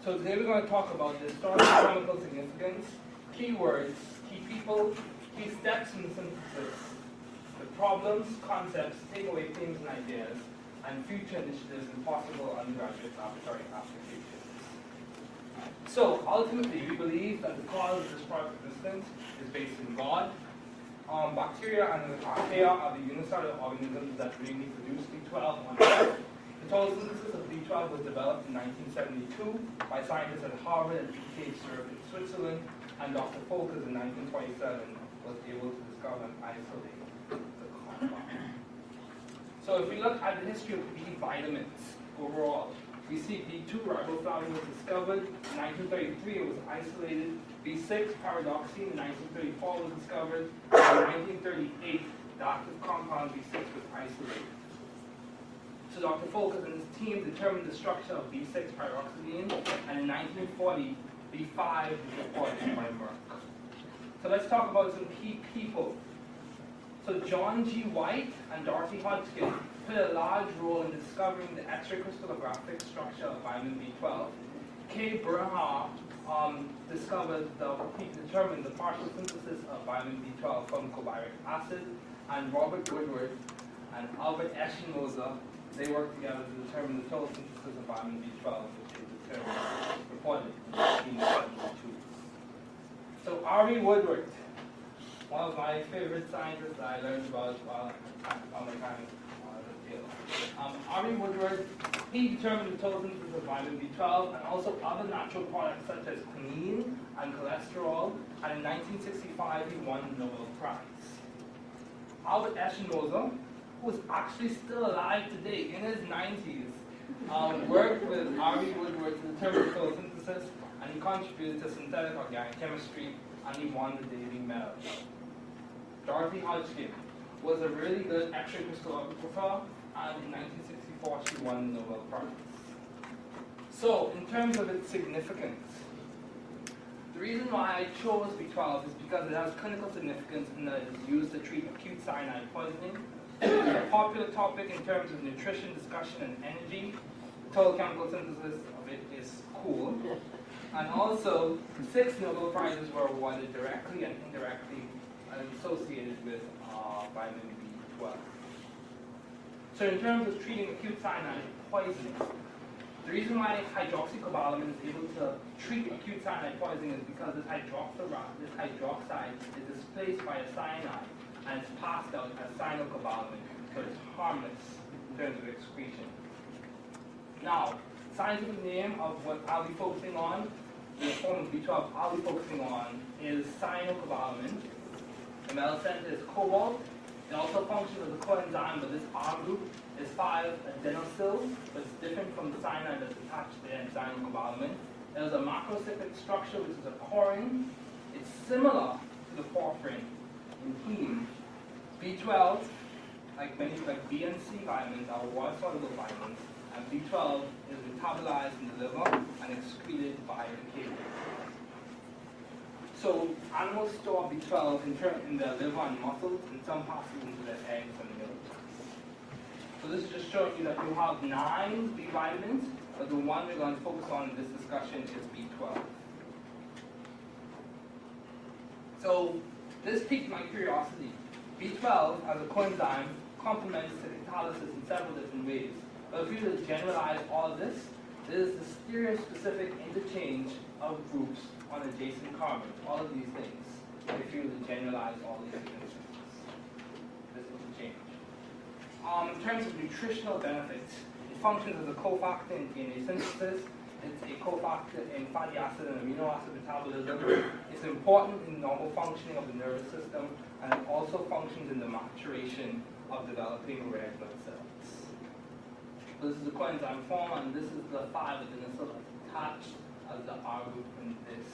So today we're going to talk about the historical chemical significance, keywords, key people, key steps in the synthesis, the problems, concepts, takeaway themes and ideas, and future initiatives and possible undergraduate laboratory applications. So ultimately, we believe that the cause of this product existence is based in God. Bacteria and archaea are the unicellular organisms that mainly produce B12 on Earth. The total synthesis of B12 was developed in 1972 by scientists at Harvard and PK Zurich in Switzerland, and Dr. Folkers in 1927 was able to discover and isolate the compound. So if we look at the history of B vitamins overall, we see B2 riboflavin was discovered in 1933. It was isolated. B6 pyridoxine in 1934 was discovered. In 1938, the active compound B6 was isolated. So Dr. Folkers and his team determined the structure of B6 pyroxidine, and in 1940, B5 was reported by Merck. So let's talk about some key people. So John G. White and Dorothy Hodgkin played a large role in discovering the X-ray crystallographic structure of vitamin B12. K. Bernhardt determined the partial synthesis of vitamin B12 from cobyric acid, and Robert Woodward and Albert Eschenmoser, they worked together to determine the total synthesis of vitamin B12, which they reported in 1972. So R.E. Woodward, one of my favorite scientists that I learned about while on my time on the field. R.E. Woodward, he determined the total synthesis of vitamin B12 and also other natural products such as quinine and cholesterol, and in 1965 he won the Nobel Prize. Albert Eschenmoser, who is actually still alive today in his 90s, worked with R.E. Woodward to determine the total synthesis, and he contributed to synthetic organic chemistry, and he won the Davy Medal. Dorothy Hodgkin was a really good X-ray crystallographer, and in 1964 she won the Nobel Prize. So, in terms of its significance, the reason why I chose B12 is because it has clinical significance in that it is used to treat acute cyanide poisoning. It's a popular topic in terms of nutrition, discussion, and energy. The total chemical synthesis of it is cool. And also, 6 Nobel Prizes were awarded directly and indirectly associated with vitamin B12. So in terms of treating acute cyanide poisoning, the reason why hydroxycobalamin is able to treat acute cyanide poisoning is because this hydroxide is displaced by a cyanide and it's passed out as cyanocobalamin, so it's harmless in terms of excretion. Now, scientific name of what I'll be focusing on, the form of B12 I'll be focusing on, is cyanocobalamin. The metal center is cobalt. It also functions as a coenzyme, but this R group is 5-adenosyl, but it's different from the cyanide that's attached to the cyanocobalamin. There's a macrocyclic structure, which is a corin. It's similar to the porphyrin in heme. B12, like B and C vitamins, are water-soluble vitamins, and B12 is metabolized in the liver and excreted by the kidney. So animals store B12 in their liver and muscles, and some passes into their eggs and milk. So this is just showing you that you have 9 B vitamins, but the one we're going to focus on in this discussion is B12. So this piqued my curiosity. B12 as a coenzyme complements to catalysis in several different ways. But if you were to generalize all of this, there is the stereospecific interchange of groups on adjacent carbons, all of these things, if you were to generalize all these things. This interchange. In terms of nutritional benefits, it functions as a cofactor in DNA synthesis. It's a cofactor in fatty acid and amino acid metabolism. It's important in normal functioning of the nervous system, and it also functions in the maturation of developing red blood cells. So this is the coenzyme form, and this is the 5-adenosyl attached as the R group in this.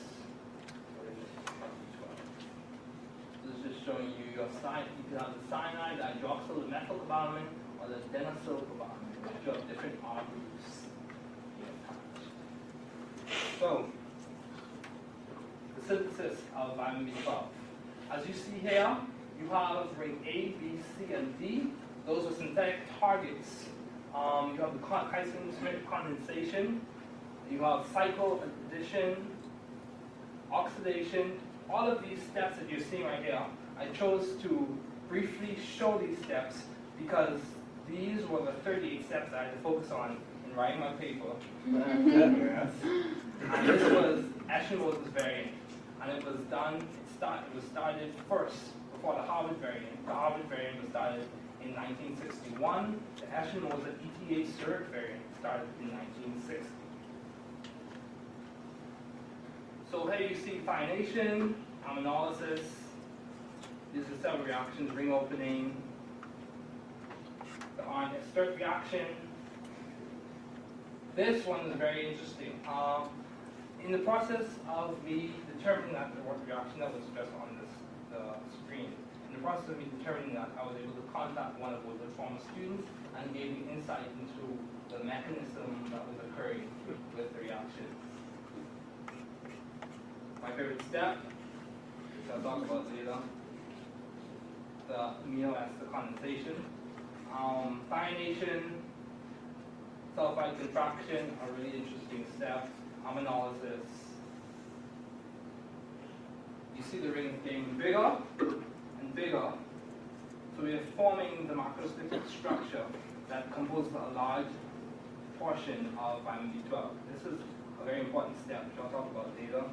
So this is just showing you your side. You can have the cyanide, the hydroxyl, the methylcobalamin, or the adenosylcobalamin, which have different R groups. So, the synthesis of vitamin B12. As you see here, you have ring A, B, C, and D. Those are synthetic targets. You have the Kaiser-Smith condensation, You have cycle, addition, oxidation. All of these steps that you're seeing right here, I chose to briefly show these steps because these were the 38 steps I had to focus on in writing my paper. Yes. And this was Eschenmoser Variant. And it was started first before the Harvard Variant. The Harvard Variant was started in 1961. The Eschenmoser ETH Zurich Variant started in 1960. So here you see thionation, aminolysis. These are several reactions: ring opening, the RNA stirred reaction. This one is very interesting. In the process of me determining that what reaction that was just on the screen, in the process of me determining that, I was able to contact one of Woodward's former students and gave me insight into the mechanism that was occurring with the reaction. My favorite step, which I'll talk about later, the amino acid condensation. Thionation, sulfide contraction, a really interesting step. Aminolysis. You see the rings getting bigger and bigger. So we are forming the macroscopic structure that composes a large portion of vitamin B12. This is a very important step, which I'll talk about later.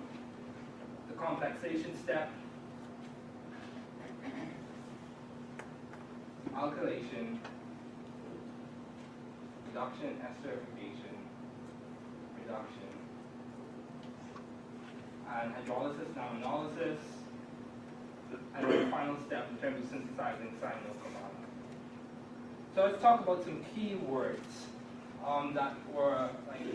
The complexation step, alkylation, reduction, esterification, reduction, and hydrolysis and aminolysis, and then the final step in terms of synthesizing cyanocobalamin. So let's talk about some key words that were like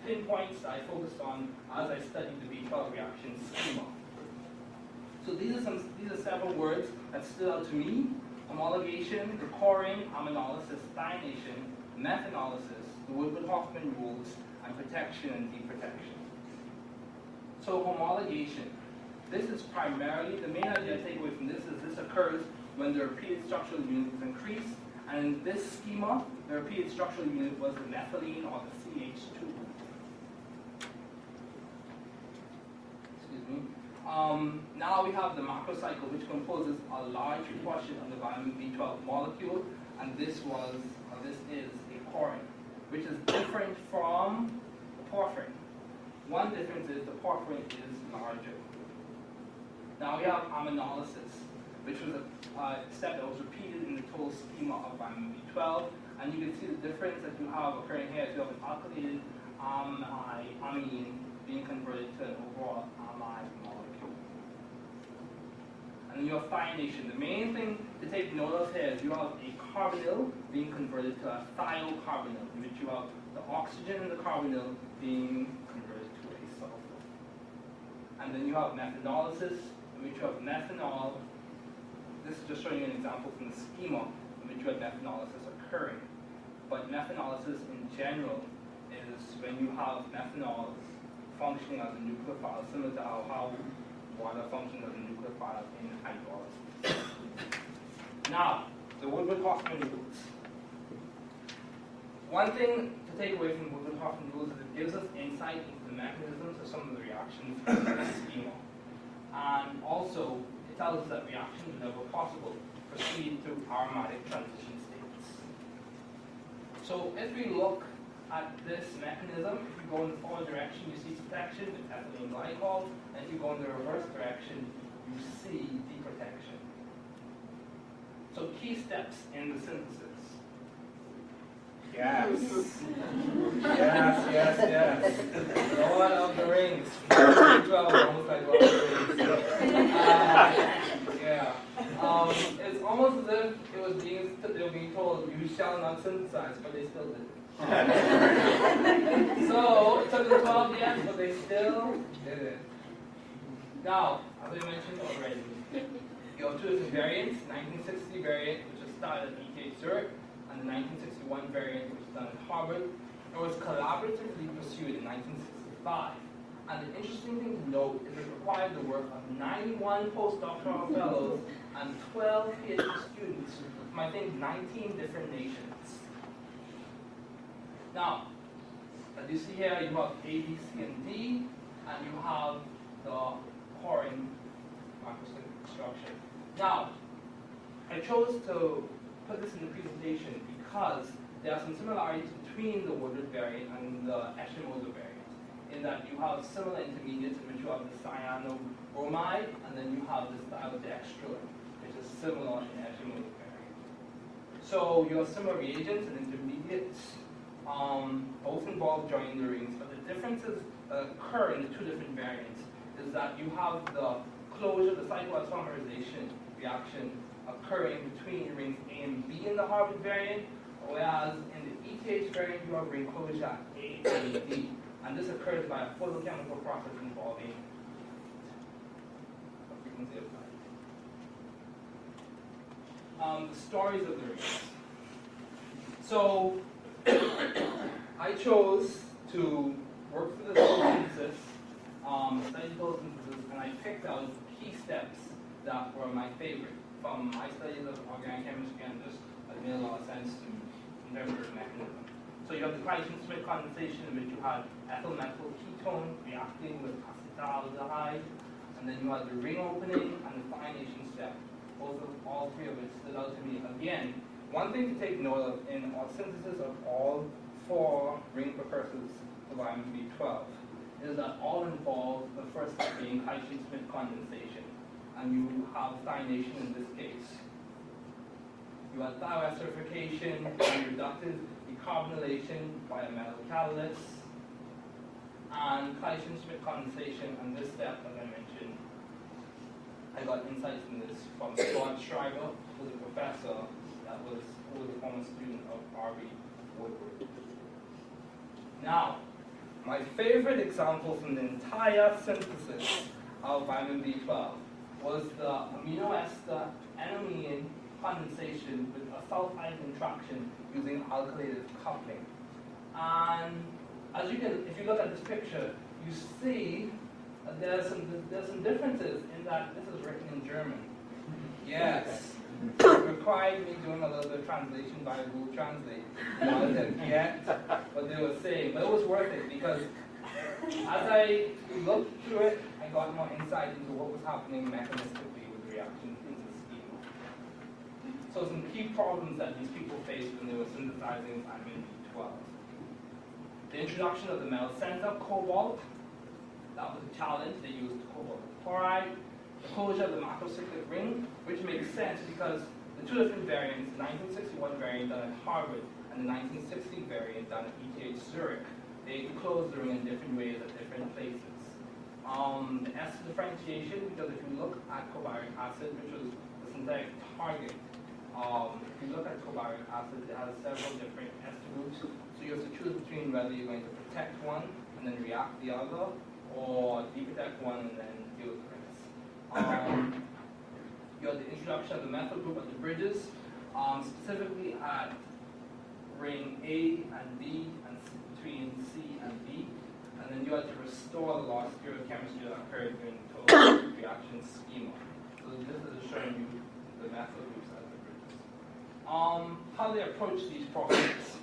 pinpoints I focused on as I studied the B12 reaction schema. So these are several words that stood out to me: homologation, recoring, aminolysis, thionation, methanolysis, the Woodward-Hoffman rules, and protection and deprotection. So homologation. This is primarily, the main idea I take away from this is this occurs when the repeated structural unit is increased, and in this schema, the repeated structural unit was the methylene or the CH2. Excuse me. Now we have the macrocycle, which composes a large portion of the vitamin B12 molecule, and this is a porphyrin, which is different from the porphyrin. One difference is the porphyrin is larger. Now we have aminolysis, which was a step that was repeated in the total schema of vitamin B12, and you can see the difference that you have occurring here. You have an alkylated amine being converted to an overall amide molecule. And then you have thionation. The main thing to take note of here is you have a carbonyl being converted to a thiocarbonyl, in which you have the oxygen in the carbonyl being converted to a sulfur. And then you have methanolysis, in which you have methanol. This is just showing you an example from the schema in which you have methanolysis occurring. But methanolysis in general is when you have methanol functioning as a nucleophile, similar to how water functions as a nucleophile in hydrolysis. Now, the Woodward-Hoffman rules. One thing to take away from Woodward-Hoffman rules is it gives us insight into the mechanisms of some of the reactions in the schema. And also, it tells us that reactions, whenever possible, proceed through aromatic transition states. So if we look at this mechanism, if you go in the forward direction, you see protection with ethylene glycol, and if you go in the reverse direction, you see deprotection. So key steps in the synthesis. Yes. Yes. Lord of the Rings. 12, almost like Lord of the Rings. Yeah. It's almost as if they were being told, you shall not synthesize, but they still did. So, it took them 12 years, but they still did it. Now, as I mentioned already, you have two different variants: 1960 variant, which was started at ETH Zurich, and the 1961 variant, which was done at Harvard. It was collaboratively pursued in 1965. And the interesting thing to note is it required the work of 91 postdoctoral fellows and 12 PhD students from, I think, 19 different nations. Now, As you see here, you have A, B, C, and D, and you have the chlorine macrocyclic structure. Now, I chose to put this in the presentation because there are some similarities between the Woodward variant and the Eschenmoser variant, in that you have similar intermediates in which you have the cyanobromide, and then you have this dialdextrin, which is similar in Eschenmoser variant. So your similar reagents and intermediates both involve joining the rings, but the differences occur in the two different variants is that you have the closure, the cycloisomerization reaction occurring between rings A and B in the Harvard variant, whereas in the ETH variant you have ring closure at A and D. And this occurs by a photochemical process involving frequency of light. The stories of the rings. So I chose to work through the photosynthesis, study photosynthesis, and I picked out key steps that were my favorite from my studies of organic chemistry, and just made a lot of sense to me in terms of the mechanism. So you have the Clyde-Smith condensation in which you had ethyl methyl ketone reacting with acetaldehyde, and then you had the ring opening and the fluorination step. All three of it stood out to me. Again, one thing to take note of in our synthesis of all 4 ring precursors to vitamin B12 is that all involve the first step being Clyde-Smith condensation, and you have fluorination in this case. You have thioesterification and reductive decarbonylation by a metal catalyst, and Clyde-Smith condensation, and this step, as I mentioned, I got insights in this from Scott Schreiber, who was a professor who was a former student of R.B. Woodward. Now, my favorite example from the entire synthesis of vitamin B12 was the amino ester enamine condensation with a sulfide interaction using alkylated coupling. And as you can, if you look at this picture, you see there's some differences in that this is written in German. Yes. It required me doing a little bit of translation by Google Translate in order to get what they were saying. But it was worth it because as I looked through it, I got more insight into what was happening mechanistically with the reaction in the schema. So some key problems that these people faced when they were synthesizing vitamin B12. The introduction of the metal center, cobalt. That was a challenge. They used cobalt chloride. The closure of the macrocyclic ring, which makes sense because the two different variants, the 1961 variant done at Harvard and the 1960 variant done at ETH Zurich, they close the ring in different ways at different places. The S differentiation, because if you look at cobaric acid, which was the synthetic target, if you look at cobaric acid, it has several different S groups, so you have to choose between whether you're going to protect one and then react the other, or deprotect one and then deal with the rest. You have the introduction of the methyl group at the bridges, specifically at ring A and B, and between C and B, and then you had to restore the lost stereochemistry that occurred during the total reaction schema. So this is showing you the methyl groups at the bridges. How they approach these problems.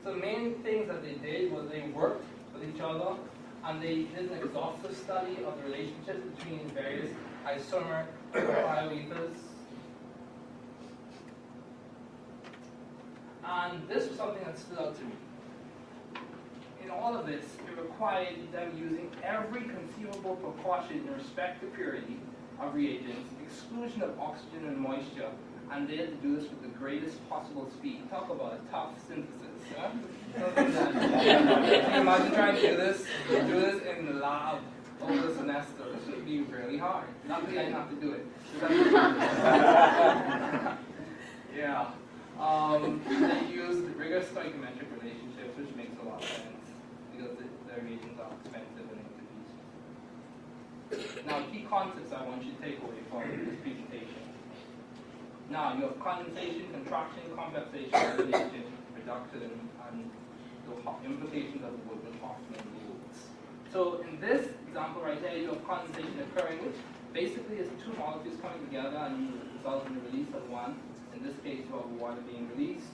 So the main things that they did was they worked with each other, and they did an exhaustive study of the relationships between various isomer bioethers. And this was something that stood out to me. In all of this, it required them using every conceivable precaution in respect to purity of reagents, exclusion of oxygen and moisture, and they had to do this with the greatest possible speed. Talk about a tough synthesis. Huh? Can you imagine trying to do this in the lab over the semester? This would be really hard. Luckily, I didn't have to do it. Yeah. They used rigorous stoichiometric relationships, which makes a lot of sense because the reagents are expensive and intermediate. Now, key concepts I want you to take away from this presentation. Now, you have condensation, contraction, convexation, elimination, reduction, and the implications of the Woodward-Hoffman rules. So in this example right here, you have condensation occurring, which basically is two molecules coming together and result in the release of one. In this case, you have water being released.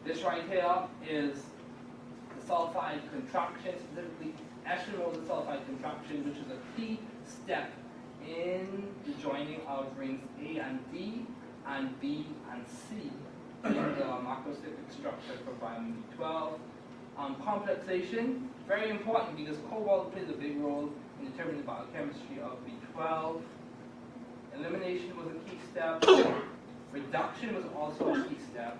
This right here is sulfide contraction, specifically Eschenmoser sulfide contraction, which is a key step in the joining of rings A and D and B and C in the macrocyclic structure for vitamin B12. Complexation, very important because cobalt plays a big role in determining the biochemistry of B12. Elimination was a key step. Reduction was also a key step.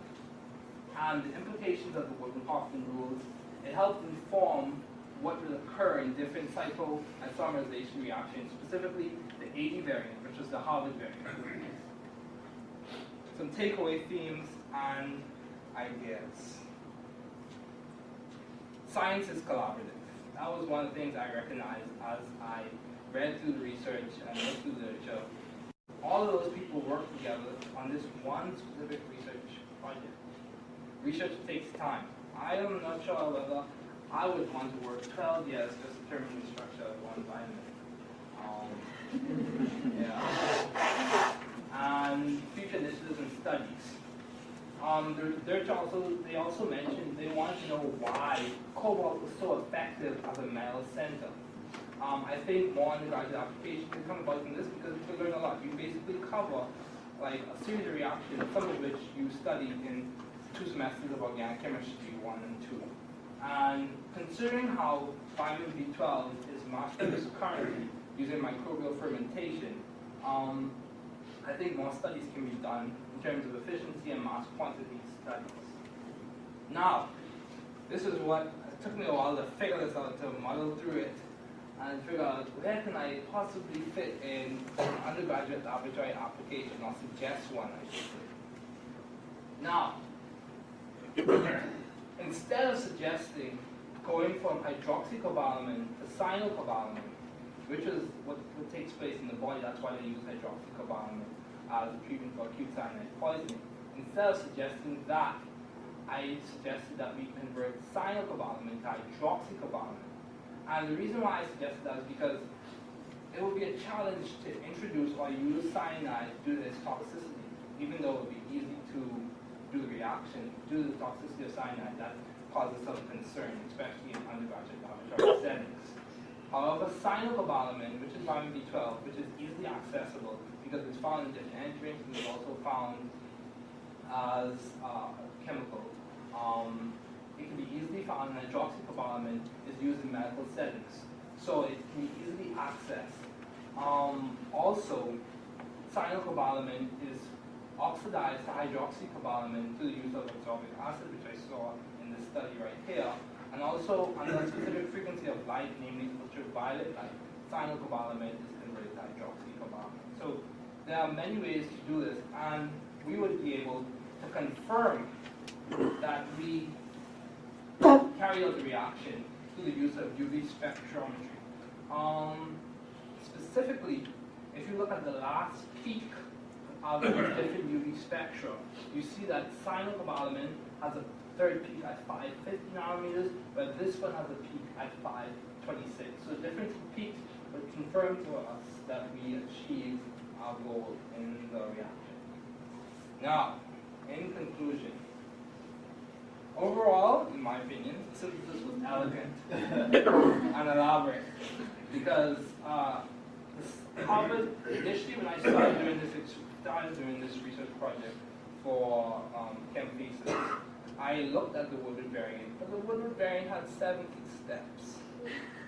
And the implications of the Woodman-Hoffman rules, it helped inform what will occur in different cytoisomerization reactions, specifically the 80 variant, which is the Harvard variant. Some takeaway themes and ideas. Science is collaborative. That was one of the things I recognized as I read through the research and looked through the literature. All of those people work together on this one specific research project. Research takes time. I am not sure whether I would want to work 12 years just to determine the structure of one vitamin. And future initiatives and studies. They also mentioned they want to know why cobalt was so effective as a metal center. I think more undergraduate applications can come about from this because you can learn a lot. You basically cover like a series of reactions, some of which you studied in 2 semesters of organic chemistry, 1 and 2. And considering how vitamin B12 is mass-produced currently using microbial fermentation, I think more studies can be done in terms of efficiency and mass quantity studies. Now, this is what it took me a while to figure this out, to muddle through it, and figure out where can I possibly fit in an undergraduate laboratory application, or suggest one, I should say. Now, instead of suggesting going from hydroxycobalamin to cyanocobalamin, which is what takes place in the body, that's why they use hydroxycobalamin as a treatment for acute cyanide poisoning. Instead of suggesting that, I suggested that we convert cyanocobalamin to hydroxycobalamin. And the reason why I suggested that is because it would be a challenge to introduce or use cyanide due to its toxicity, even though it would be easy to do the reaction due to the toxicity of cyanide. That causes some concern, especially in undergraduate laboratory settings. However, cyanocobalamin, which is vitamin B12, which is easily accessible because it's found in different energy drinks and it's also found as chemical. It can be easily found, and hydroxycobalamin is used in medical settings, so it can be easily accessed. Also, cyanocobalamin is oxidized to hydroxycobalamin through the use of ascorbic acid, which I saw in this study right here, and also under a specific frequency of light, namely ultraviolet light, cyanocobalamin is converted to hydroxycobalamin. So there are many ways to do this, and we would be able to confirm that we carry out the reaction through the use of UV spectrometry. Specifically, if you look at the last peak of the different UV spectra, you see that cyanocobalamin has a third peak at 550 nanometers, but this one has a peak at 526. So different peaks would confirm to us that we achieved our goal in the reaction. Now, in conclusion, overall, in my opinion, the synthesis was elegant and elaborate because Harvard, initially when I started doing this research project for Chemist thesis, I looked at the Woodward variant, but the Woodward variant had 70 steps.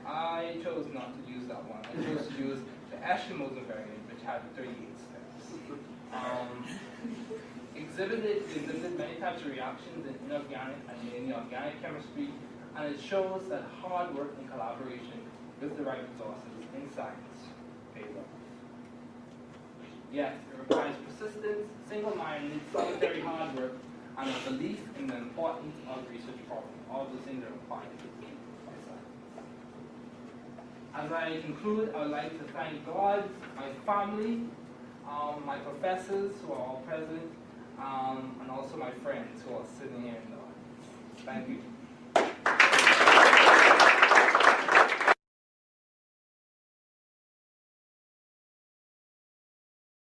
I chose not to use that one. I chose to use the Eschenmoser variant, which had 38 steps. Exhibited many types of reactions in inorganic and mainly organic chemistry, and it shows that hard work and collaboration with the right resources in science pays off. Yes, it requires persistence, single-minded, solitary hard work, and a belief in the importance of research problems. All those things are required by science. As I conclude, I would like to thank God, my family, my professors who are all present, and also my friends who are sitting here in the audience. Thank you.